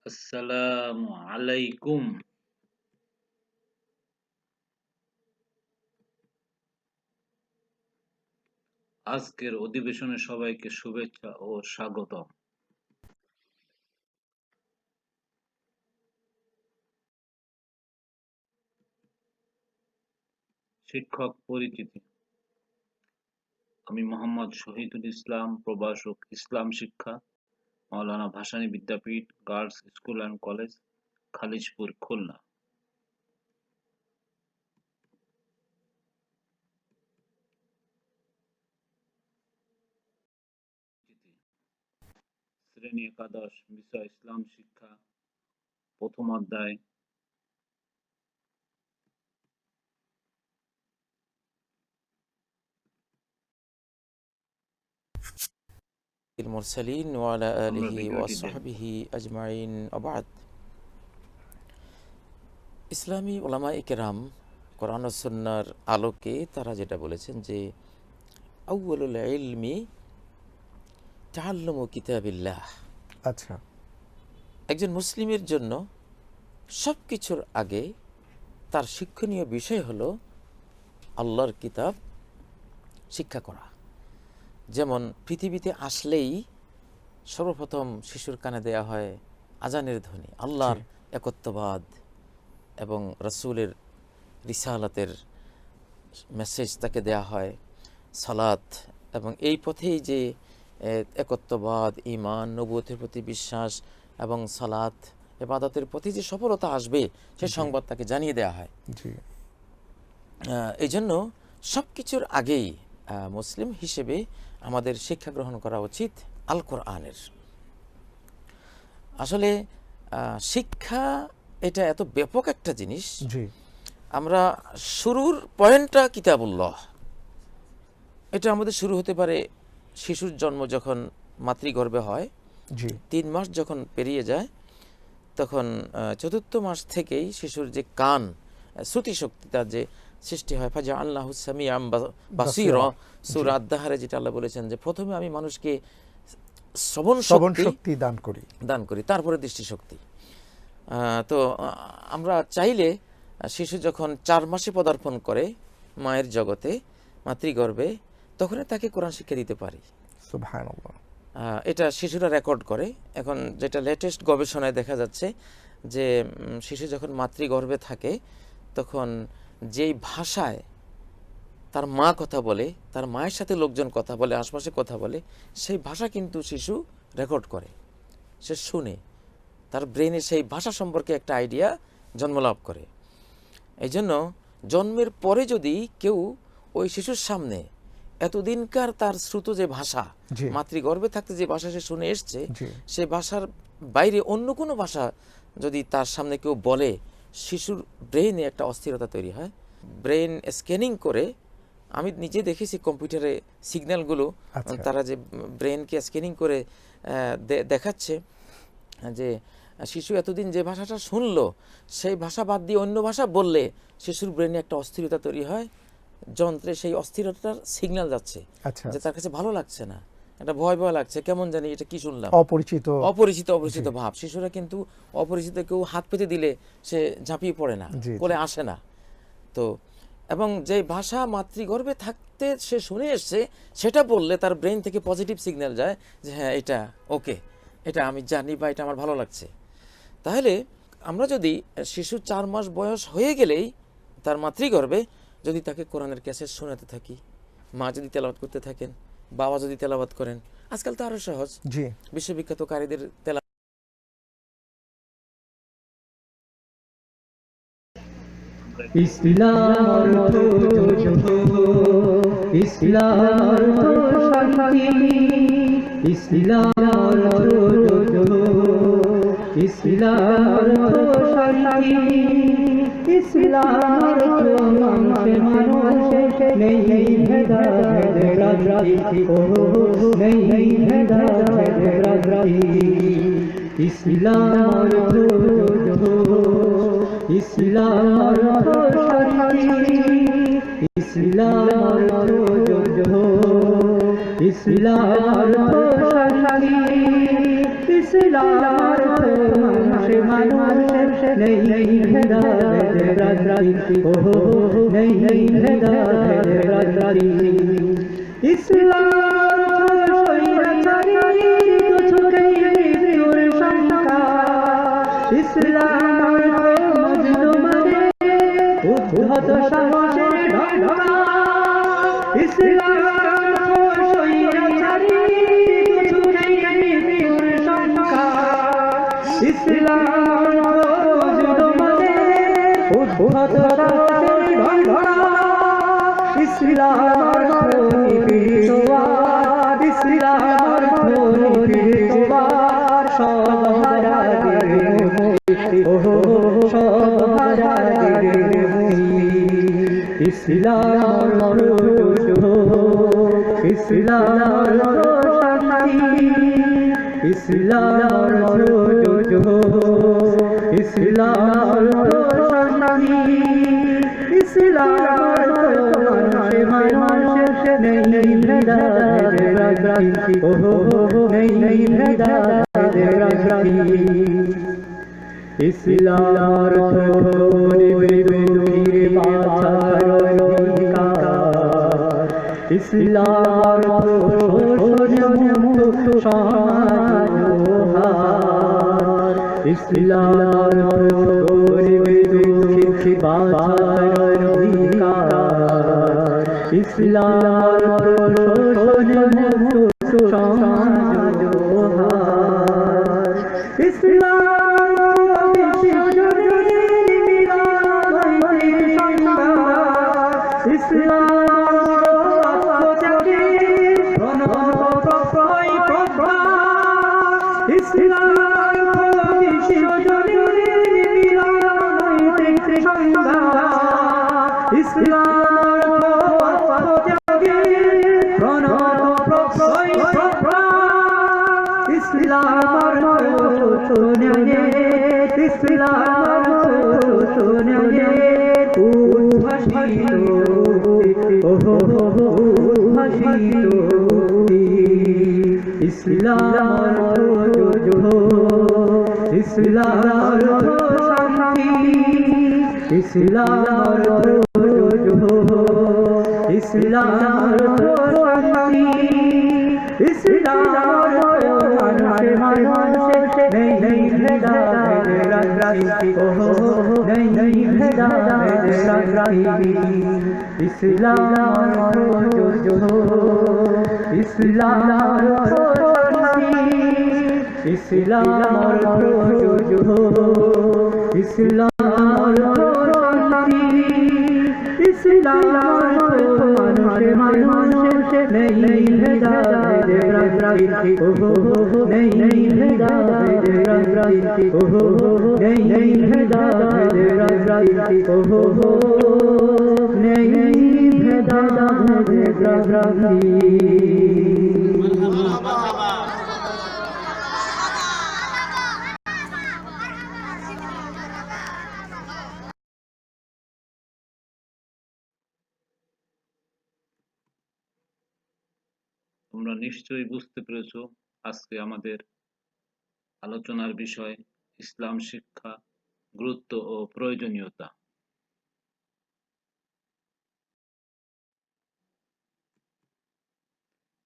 আসসালামু আলাইকুম। আজকের অধিবেশনে সবাইকে শুভেচ্ছা ও স্বাগতম। শিক্ষক পরিচিতি: আমি মোহাম্মদ শহীদুল ইসলাম, প্রভাষক, ইসলাম শিক্ষা, Maulana Bhasani Vidyapith, girls school and college, Khalishpur, Khulna. শ্রেণী একাদশ, বিষয় ইসলাম শিক্ষা, প্রথম অধ্যায়। المرسلين وعلى آله ভিডিওটি দেখব। وصحبه أجمعين وبعد ইসলামী ওলামা ইকেরাম কোরআন ও সুন্নাহর আলোকে তারা যেটা বলেছেন যে আউয়ালুল ইলমি তাআল্লুমু কিতাবিল্লাহ। আচ্ছা, একজন মুসলিমের জন্য সব কিছুর আগে তার শিক্ষণীয় বিষয় হলো আল্লাহর কিতাব শিক্ষা করা। যেমন পৃথিবীতে আসলেই সর্বপ্রথম শিশুর কানে দেয়া হয় আজানের ধ্বনি, আল্লাহর একত্ববাদ এবং রাসূলের রিসালাতের মেসেজ তাকে দেয়া হয়, সালাত, এবং এই পথেই যে একত্ববাদ, ঈমান, নবুয়তের প্রতি বিশ্বাস এবং সালাত ইবাদতের প্রতি যে সফলতা আসবে সে সংবাদ তাকে জানিয়ে দেয়া হয়। এই জন্য সব কিছুর আগেই মুসলিম হিসেবে আমাদের শিক্ষা গ্রহণ করা উচিত আল কোরআনের। আসলে শিক্ষা এটা এত ব্যাপক একটা জিনিস। আমরা শুরুর পয়েন্টটা কিতাবুল্লাহ। এটা আমাদের শুরু হতে পারে শিশুর জন্ম যখন মাতৃগর্ভে হয়, 3 মাস যখন পেরিয়ে যায় তখন চতুর্থ মাস থেকেই শিশুর যে কান, শ্রুতি শক্তি তার যে সৃষ্টি হয়, ফাজা আল্লাহু সামিআম বাসীরা, সূরা আদ-দাহরে যেটা আল্লাহ বলেছেন যে প্রথমে আমি মানুষকে শ্রবণ শক্তি দান করি তারপরে দৃষ্টিশক্তি। তো আমরা চাইলে শিশু যখন 4 মাসে পদার্পণ করে মায়ের জগতে মাতৃগর্ভে, তখন তাকে কোরআন শিক্ষা দিতে পারি। সুবহানাল্লাহ। এটা শিশুরা রেকর্ড করে। এখন যেটা লেটেস্ট গবেষণায় দেখা যাচ্ছে যে শিশু যখন মাতৃগর্ভে থাকে তখন যেই ভাষায় তার মা কথা বলে, তার মায়ের সাথে লোকজন কথা বলে, আশপাশে কথা বলে, সেই ভাষা কিন্তু শিশু রেকর্ড করে, সে শুনে, তার ব্রেনে সেই ভাষা সম্পর্কে একটা আইডিয়া জন্মলাভ করে। এই জন্য জন্মের পরে যদি কেউ ওই শিশুর সামনে এতদিনকার তার শ্রুত যে ভাষা, মাতৃগর্ভে থাকতে যে ভাষা সে শুনে এসছে, সে ভাষার বাইরে অন্য কোনো ভাষা যদি তার সামনে কেউ বলে, শিশুর ব্রেইনে একটা অস্থিরতা তৈরি হয়। ব্রেন স্ক্যানিং করে, আমি নিজে দেখেছি কম্পিউটারে সিগন্যালগুলো, তারা যে ব্রেনকে স্ক্যানিং করে দেখাচ্ছে যে শিশু এতদিন যে ভাষাটা শুনলো সেই ভাষা বাদ দিয়ে অন্য ভাষা বললে শিশুর ব্রেনে একটা অস্থিরতা তৈরি হয়, যন্ত্রে সেই অস্থিরতার সিগন্যাল যাচ্ছে যে তার কাছে ভালো লাগছে না, একটা ভয় ভয় লাগছে, কেমন জানি এটা কি শুনলাম, অপরিচিত ভাব। শিশুরা কিন্তু অপরিচিত কেউ হাত পেতে দিলে সে ঝাঁপিয়ে পড়ে না, কোলে আসে না। তো এবং যে ভাষা মাতৃগর্ভে থাকতে সে শুনে এসছে সেটা বললে তার ব্রেন থেকে পজিটিভ সিগন্যাল যায় যে হ্যাঁ এটা ওকে, এটা আমি জানি বা এটা আমার ভালো লাগছে। তাহলে আমরা যদি শিশু 4 মাস বয়স হয়ে গেলেই তার মাতৃগর্ভে যদি তাকে কোরআনের ক্যাসেট শোনাতে থাকি, মা যদি তেলাওয়াত করতে থাকেন, বাবা যদি তেলাওয়াত করেন, আজকাল তো আরো সহজ, বিশ্ববিখ্যাত কারীদের তেলাওয়াত। ইসলাম শান্তি, ইসলাম শান্তি, ইসলাম মানুষে নেই ভেদাভেদ রাজনীতি, নেই ভেদাভেদ রাজনীতি। ইসলাম ইসলাম শান্তি, ইসলাম ইসলাম শান্তি, ইসলাম মানুষ নেই ভেদাভেদ রাজনীতি ও নেই ভেদাভেদ রাজনীতি ইসলাম উদ্ধত সাহসের ঢাকা ইসলাম সৈরাচারী ছুটেই মৃত্যুর শঙ্কা ইসলাম উদ্ধত সাহসের ঢাকা ইসলাম পীড়িতওয়ার ইসলাম পীড়িতওয়ার সব হারা ইসলাম ইসলাম ইসলাম মানুষ নেই ভেদাভেদ রাজনীতি ও নেই ভেদাভেদ রাজনীতি ইসলাম নির্ভীর বাছার অধিকার ইসলাম মুক্ত সমাজ ইসলাম নির্ভীর বাছার অধিকার ইসলাম মুক্ত সমাজ ইসলাম তোমরা নিশ্চয়ই বুঝতে পেরেছো আজকে আমাদের আলোচনার বিষয় ইসলাম শিক্ষা, গুরুত্ব ও প্রয়োজনীয়তা।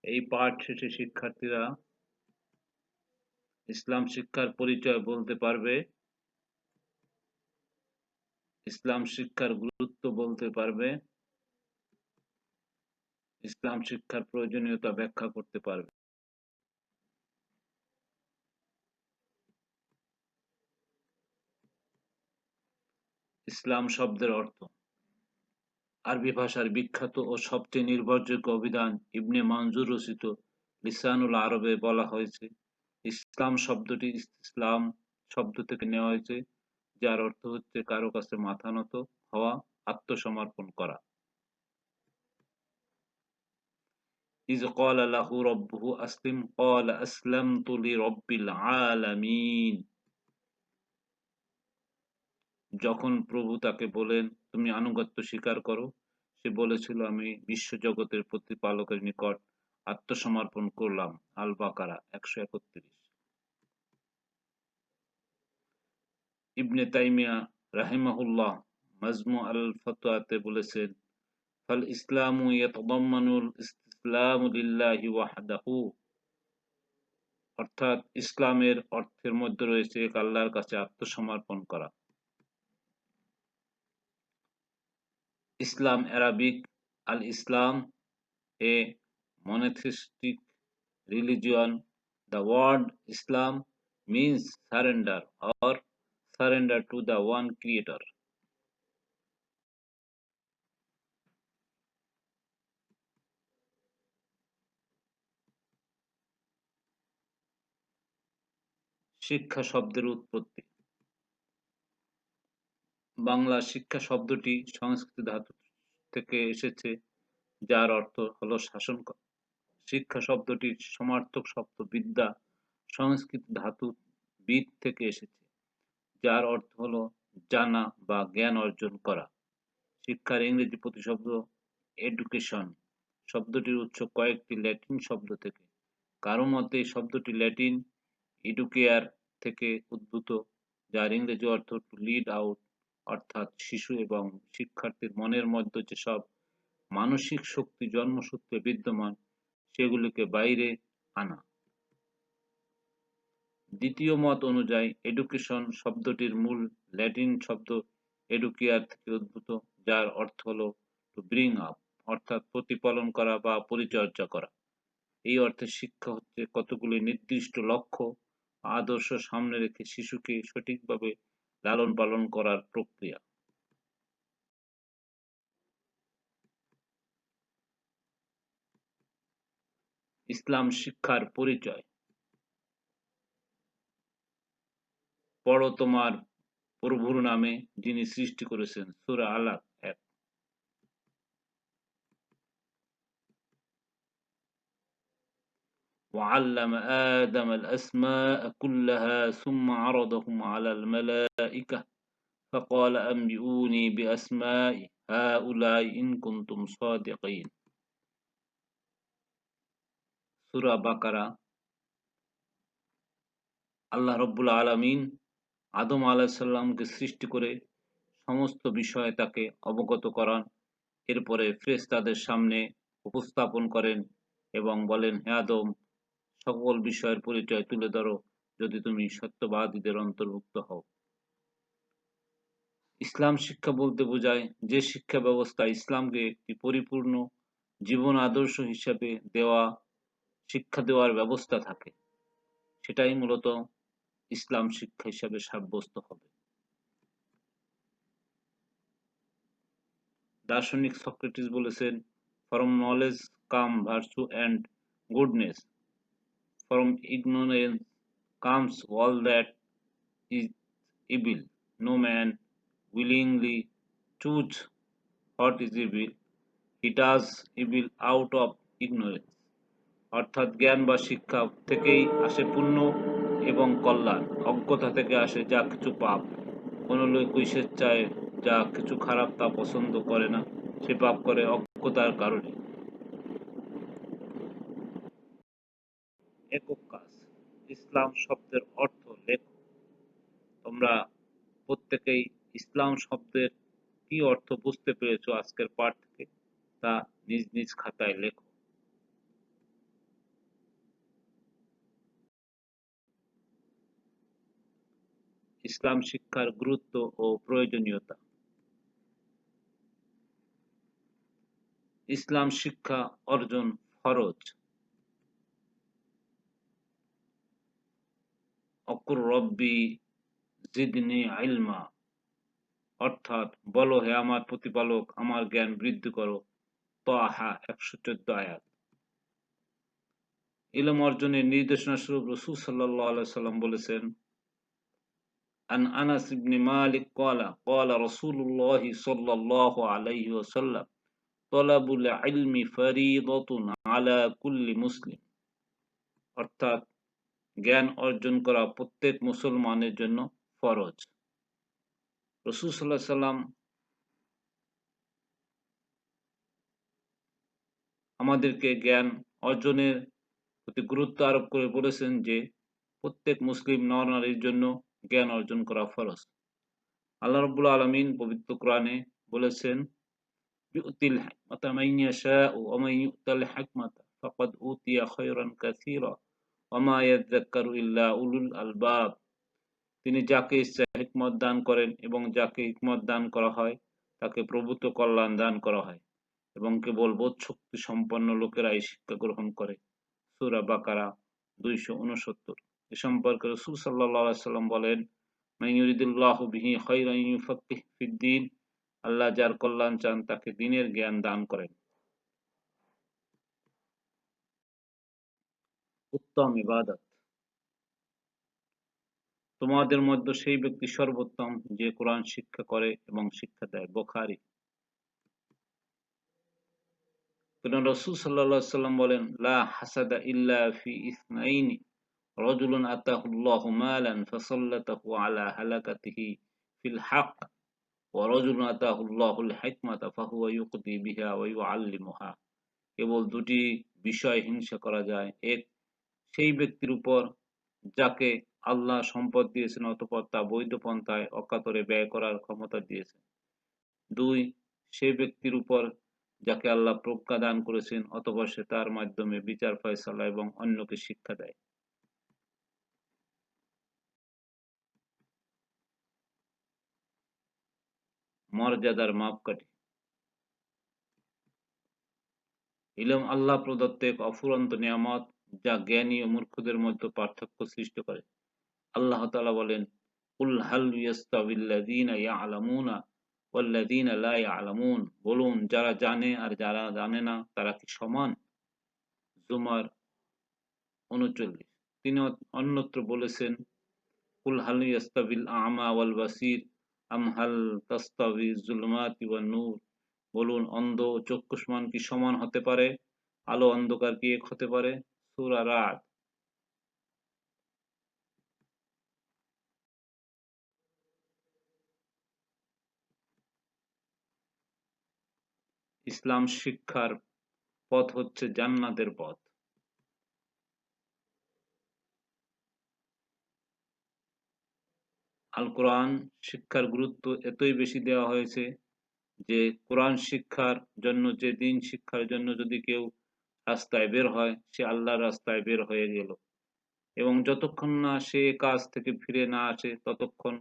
এই পাঠ শেষে শিক্ষার্থীরা ইসলাম শিক্ষার পরিচয় বলতে পারবে, ইসলাম শিক্ষার গুরুত্ব বলতে পারবে, ইসলাম শিক্ষার প্রয়োজনীয়তা ব্যাখ্যা করতে পারবে। ইসলাম শব্দের অর্থ। আরবি ভাষার বিখ্যাত ও সবচেয়ে নির্ভরযোগ্য অভিধান ইবনে মানজুর রচিত লিসানুল আরবে বলা হয়েছে, ইসলাম শব্দটি ইসলাম শব্দ থেকে নেওয়া হয়েছে, যার অর্থ হচ্ছে কারো কাছে মাথা নত হওয়া, আত্মসমর্পণ করা। ইয ক্বালা লাহু রাব্বুহু আসলিম ক্বালা আসলামতু লিরাব্বিল আলামিন। যখন প্রভু তাকে বলেন, তুমি আনুগত্য স্বীকার করো, সে বলেছিল, আমি বিশ্বজগতের প্রতিপালকের নিকট আত্মসমর্পণ করলাম। আল বাকারা 131। ইবনে তাইমিয়া রাহিমাহুল্লাহ মাজমু আল ফতোয়াতে বলেছেন, ফাল ইসলামু ইয়াতাদাম্মানুল ইসতিসলামু লিল্লাহি ওয়াহদাহু, অর্থাৎ ইসলামের অর্থের মধ্যে রয়েছে এক আল্লাহর কাছে আত্মসমর্পণ করা। ইসলাম অ্যারাবিক আল Islam, a monotheistic religion. The word Islam means surrender or surrender to the one creator. শিক্ষা শব্দের উৎপত্তি। বাংলা শিক্ষা শব্দটি সংস্কৃত ধাতু থেকে এসেছে, যার অর্থ হলো শাসন করা। শিক্ষা শব্দটির সমার্থক শব্দ বিদ্যা সংস্কৃত ধাতু বিদ থেকে এসেছে, যার অর্থ হলো জানা বা জ্ঞান অর্জন করা। শিক্ষার ইংরেজি প্রতিশব্দ এডুকেশন। শব্দটির উৎস কয়েকটি ল্যাটিন শব্দ থেকে। কারো মতে এই শব্দটি ল্যাটিন ইডুকেয়ার থেকে উদ্ভূত, যার ইংরেজি অর্থ টু লিড আউট, অর্থাৎ শিশু এবং শিক্ষার্থীর মনের মধ্যে যেসব মানসিক শক্তি জন্মসূত্রে বিদ্যমান সেগুলিকে বাইরে আনা। দ্বিতীয় মত অনুযায়ী এডুকেশন শব্দটির মূল ল্যাটিন শব্দ এডুকিয়ার থেকে উদ্ভূত, যার অর্থ হলো টু ব্রিং আপ, অর্থাৎ প্রতিপালন করা বা পরিচর্যা করা। এই অর্থে শিক্ষা হচ্ছে কতগুলি নির্দিষ্ট লক্ষ্য আদর্শ সামনে রেখে শিশুকে সঠিকভাবে লালন পালন করার প্রক্রিয়া। ইসলাম শিক্ষার পরিচয়। পড়ো তোমার প্রভুর নামে যিনি সৃষ্টি করেছেন, সূরা আলাক 1। وعلم آدم الأسماء كلها ثم عرضهم على الملائكة فقال أنبئوني بأسماء هؤلاء إن كنتم صادقين। সূরা বাকারা। আল্লাহ রব্বুল আলামিন আদম আলাইহিস সালামকে সৃষ্টি করে সমস্ত বিষয়ে তাকে অবগত করান। এরপরে ফেরেশতাদের সামনে উপস্থাপন করেন এবং বলেন, হে আদম, সকল বিষয়ের পরিচয় তুলে ধরো যদি তুমি সত্যবাদীদের অন্তর্ভুক্ত হও। ইসলাম শিক্ষা বলতে বোঝায় যে শিক্ষা ব্যবস্থা ইসলামকে একটি পরিপূর্ণ জীবন আদর্শ হিসাবে শিক্ষা দেওয়ার ব্যবস্থা থাকে, সেটাই মূলত ইসলাম শিক্ষা হিসাবে সাব্যস্ত হবে। দার্শনিক সক্রেটিস বলেছেন, from knowledge come virtue and goodness, from ignorance comes all that is evil, no man willingly choose what is evil, he does evil out of ignorance। অর্থাৎ জ্ঞান বা শিক্ষা থেকেই আসে পুণ্য এবং কল্যাণ, অজ্ঞতা থেকে আসে যা কিছু পাপ। কোনো লোকই স্বেচ্ছায় যা কিছু খারাপ তা পছন্দ করে না, সে পাপ করে অজ্ঞতার কারণে। একক কাজ। ইসলাম শব্দের অর্থ লেখো। তোমরা প্রত্যেকেই ইসলাম শব্দের কি অর্থ বুঝতে পেরেছো আজকের পাঠ থেকে, তা নিজ নিজ খাতায় লেখো। ইসলাম শিক্ষার গুরুত্ব ও প্রয়োজনীয়তা। ইসলাম শিক্ষা অর্জন ফরজ। অকুর রব্বি জিদনি ইলমা, অর্থাৎ বলো হে আমার প্রতিপালক আমার জ্ঞান বৃদ্ধি করো। তাহা 114 আয়াত। ইলম অর্জনের নির্দেশনা স্বরূপ রাসূল সাল্লাল্লাহু আলাইহি ওয়াসাল্লাম বলেছেন, আন আনাস ইবনে মালিক ক্বালা ক্বালা রাসূলুল্লাহ সাল্লাল্লাহু আলাইহি ওয়াসাল্লাম তলাবুল ইলমি ফরিদাতুন আলা কুল্লি মুসলিম, অর্থাৎ জ্ঞান অর্জন করা প্রত্যেক মুসলমানের জন্য ফরজ। রাসূল সাল্লাল্লাহু আলাইহি ওয়াসাল্লাম আমাদেরকে জ্ঞান অর্জনের প্রতি গুরুত্ব আরোপ করে বলেছেন যে প্রত্যেক মুসলিম নর নারীর জন্য জ্ঞান অর্জন করা ফরজ। আল্লাহ রাব্বুল আলামিন পবিত্র কোরআনে বলেছেন, ইউতিল হিকমাতা মান ইয়াশাউ ওয়া মান ইউতাল হিকমাতা ফাকাদ উতিয়া খায়রান কাসীরা ওয়া মা ইয়াযাক্কারু ইল্লা উলুল আলবাব। তিনি যাকে ইচ্ছা হিকমত দান করেন এবং যাকে হিকমত দান করা হয় তাকে প্রভূত কল্যাণ দান করা হয় এবং কেবল বোধশক্তি সম্পন্ন লোকেরা এই শিক্ষা গ্রহণ করে। সূরা বাকারা 269। এ সম্পর্কে রাসূল সাল্লাল্লাহু আলাইহি ওয়াসাল্লাম বলেন, মান ইউরিদুল্লাহু বিহি খায়রান ইউফাক্কিহু ফিদ-দীন। আল্লাহ যার কল্যাণ চান তাকে দ্বীনের জ্ঞান দান করেন। উত্তম ইবাদত। তোমাদের মধ্যে সেই ব্যক্তি সর্বোত্তম যে কোরআন শিক্ষা করে এবং শিক্ষা দেয়। বুখারী। রাসূল সাল্লাল্লাহু আলাইহি ওয়াসাল্লাম বলেন, লা হাসাদা ইল্লা ফি ইসনাইনি রাজুলুন আতাহুল্লাহু মালান ফাসাল্লাতাহু আলা হালাকাতিহি ফিল হক ওয়া রাজুলুন আতাহুল্লাহুল হিকমাতা ফাহুয়া ইউকদি বিহা ওয়া ইউআল্লিমুহা। কেবল দুটি বিষয় হিংসা করা যায়। এক, সেই ব্যক্তির উপর যাকে আল্লাহ সম্পদ দিয়েছেন অতঃপর তা বৈধ পন্থায় অকাতরে ব্যয় করার ক্ষমতা দিয়েছেন। দুই, সেই ব্যক্তির উপর যাকে আল্লাহ প্রজ্ঞা দান করেছেন অতঃপর সে তার মাধ্যমে বিচার ফয়সালা এবং অন্যকে শিক্ষা দেয়। মর্যাদার মাপকাঠি। ইলম আল্লাহ প্রদত্ত এক অফুরন্ত নিয়ামত যা জ্ঞানী ও মূর্খদের মধ্যে পার্থক্য সৃষ্টি করে। আল্লাহ তাআলা বলেন, কুল হাল ইয়াস্তাবিল্লাযীনা ইয়ালামুনা ওয়াল্লাযীনা লা ইয়ালামুন। বলুন, যারা জানে আর যারা জানে না তারা কি সমান? জুমার ৩৯। তিনি অন্যত্র বলেছেন, কুল হাল ইয়াস্তাবিল আ'মা ওয়াল বাসীর আম হাল তাস্তাবি যুলমাতি ওয়ান নূর। বলুন, অন্ধ ও চক্ষুষ্মান কি সমান হতে পারে? আলো অন্ধকার কি এক হতে পারে? সূরা রাদ। ইসলাম শিক্ষার পথ হচ্ছে জান্নাতের পথ। আল কোরআন শিক্ষার গুরুত্ব এতই বেশি দেওয়া হয়েছে যে কোরআন শিক্ষার জন্য, যে দিন শিক্ষার জন্য যদি কেউ রাস্তায় বের হয় সে আল্লাহর রাস্তায় বের হয়ে গেল এবং যতক্ষণ না সে কাজ থেকে ফিরে না আসে ততক্ষণ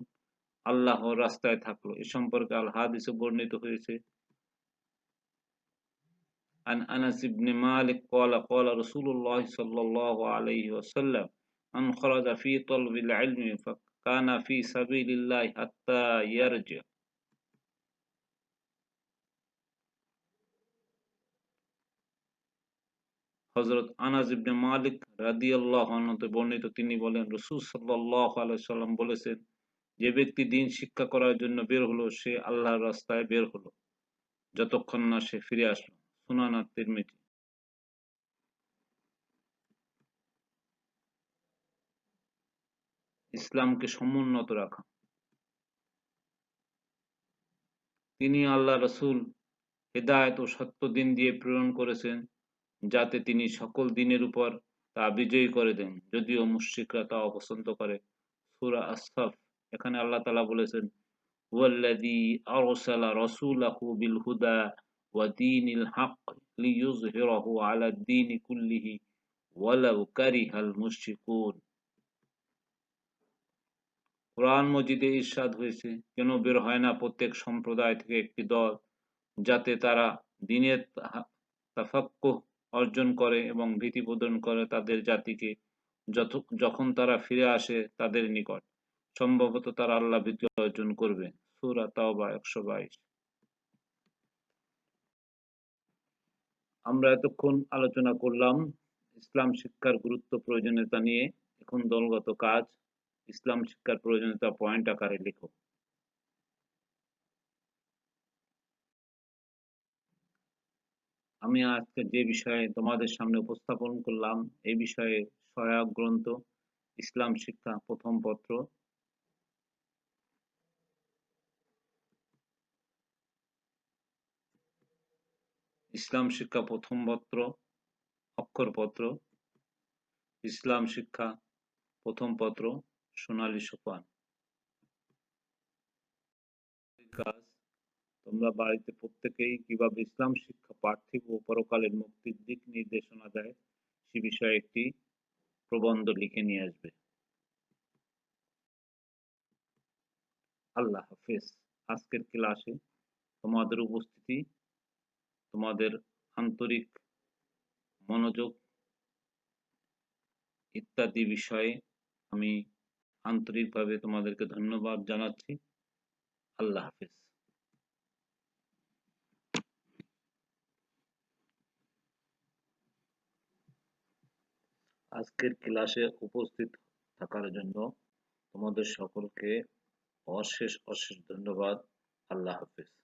আল্লাহর রাস্তায় থাকলো। এ সম্পর্কে আল হাদিসে বর্ণিত হয়েছে, আন আনাস ইবনে মালিক ক্বালা ক্বালা রাসূলুল্লাহ সাল্লাল্লাহু আলাইহি ওয়াসাল্লাম মান খারাজা ফি তালবিল ইলমি ফাকানা ফি সাবিলিল্লাহি হাত্তা ইয়ারজি। হযরত আনাস ইবনে মালিক রাদিয়াল্লাহু আনহু হতে বর্ণিত, তিনি বলেন, রাসূল সাল্লাল্লাহু আলাইহি ওয়াসাল্লাম বলেছেন, যে ব্যক্তি দ্বীন শিক্ষা করার জন্য বের হলো সে আল্লাহর রাস্তায় বের হলো যতক্ষণ না সে ফিরে আসলো। সুনান আত-তিরমিজি। ইসলামকে সমুন্নত রাখা। তিনি আল্লাহ রাসূল হেদায়েত ও সত্য দ্বীন দিয়ে প্রেরণ করেছেন যাতে তিনি সকল দ্বীনের উপর তা বিজয়ী করে দেন, যদিও মুশরিকরা তা অপছন্দ করে। সূরা আস-সাফ। এখানে আল্লাহ তাআলা বলেছেন, হুয়াল্লাযী আরসালা রাসূলাহু বিল হুদা ওয়া দীনিল হক লিইয়ুযহিরাহু আলাদ দীনি কুল্লিহি ওয়ালাউ কারিহাল মুশরিকুন। কোরআন মজিদে ইরশাদ হয়েছে, কেন বের হয় না প্রত্যেক সম্প্রদায় থেকে একটি দল যাতে তারা দ্বীনের তাফাক্কুহ অর্জন করে এবং ভীতি প্রদান করে তাদের জাতিকে যখন তারা ফিরে আসে তাদের নিকট। সম্ভবত তারা আল্লাহ ভীতি অর্জন করবে। সূরা তাওবা ১২২। আমরা এতক্ষণ আলোচনা করলাম ইসলাম শিক্ষার গুরুত্ব প্রয়োজনীয়তা নিয়ে। এখন দলগত কাজ। ইসলাম শিক্ষার প্রয়োজনীয়তা পয়েন্ট আকারে লেখো। আমি আজকে যে বিষয়ে তোমাদের সামনে উপস্থাপন করলাম এই বিষয়ে সহায়ক গ্রন্থ ইসলাম শিক্ষা প্রথম পত্র, ইসলাম শিক্ষা প্রথম পত্র, অক্ষরপত্র, ইসলাম শিক্ষা প্রথম পত্র, সোনালী সোপান। কাজ, তোমরা বাড়িতে প্রত্যেকেই কিভাবে ইসলাম শিক্ষা পার্থিব ও পরকালের মুক্তির দিক নির্দেশনা দেয় সে বিষয়ে একটি প্রবন্ধ লিখে নিয়ে আসবে। আল্লাহ হাফেজ। আজকের ক্লাসে তোমাদের উপস্থিতি, তোমাদের আন্তরিক মনোযোগ ইত্যাদি বিষয়ে আমি আন্তরিকভাবে তোমাদেরকে ধন্যবাদ জানাচ্ছি। আল্লাহ হাফেজ। আজকের ক্লাসে উপস্থিত থাকার জন্য তোমাদের সকলকে অশেষ ধন্যবাদ। আল্লাহ হাফেজ।